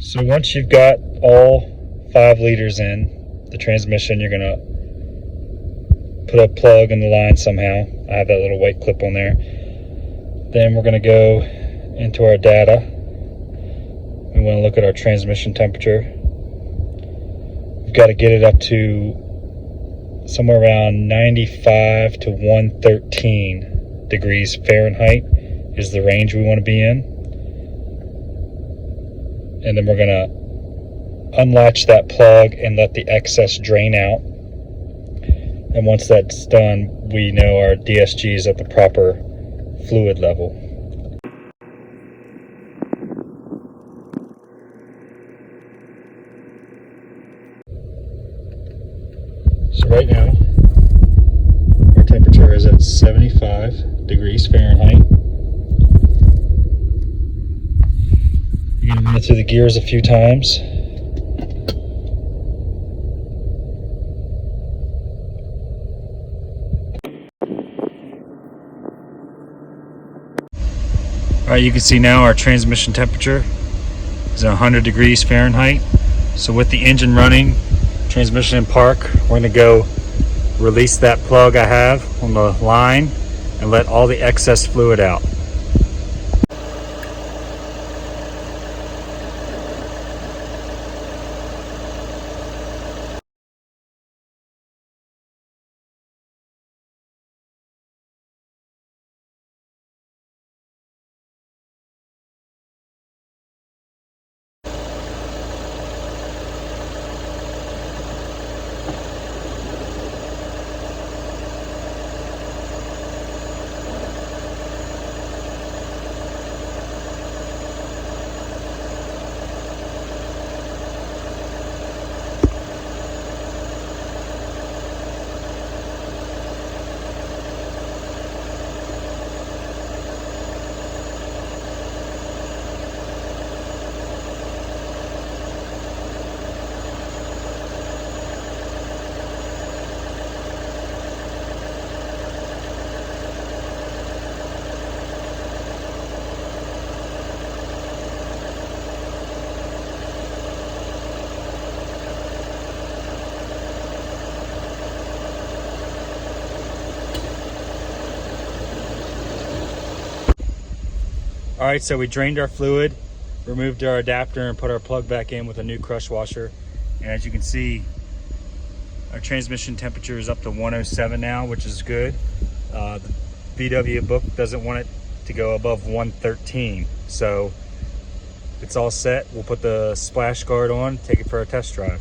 So once you've got all 5 liters in the transmission, you're gonna put a plug in the line somehow. I have that little white clip on there. Then we're gonna go into our data. We wanna look at our transmission temperature. We've got to get it up to somewhere around 95 to 113 degrees Fahrenheit is the range we want to be in. And then we're going to unlatch that plug and let the excess drain out. And once that's done, we know our DSG is at the proper fluid level. So right now, our temperature is at 75 degrees Fahrenheit. You're going to run it through the gears a few times. Alright, you can see now our transmission temperature is 100 degrees Fahrenheit. So with the engine running, transmission in park, we're going to go release that plug I have on the line and let all the excess fluid out. All right, so we drained our fluid, removed our adapter, and put our plug back in with a new crush washer. And as you can see, our transmission temperature is up to 107 now, which is good. The VW book doesn't want it to go above 113. So it's all set. We'll put the splash guard on, take it for a test drive.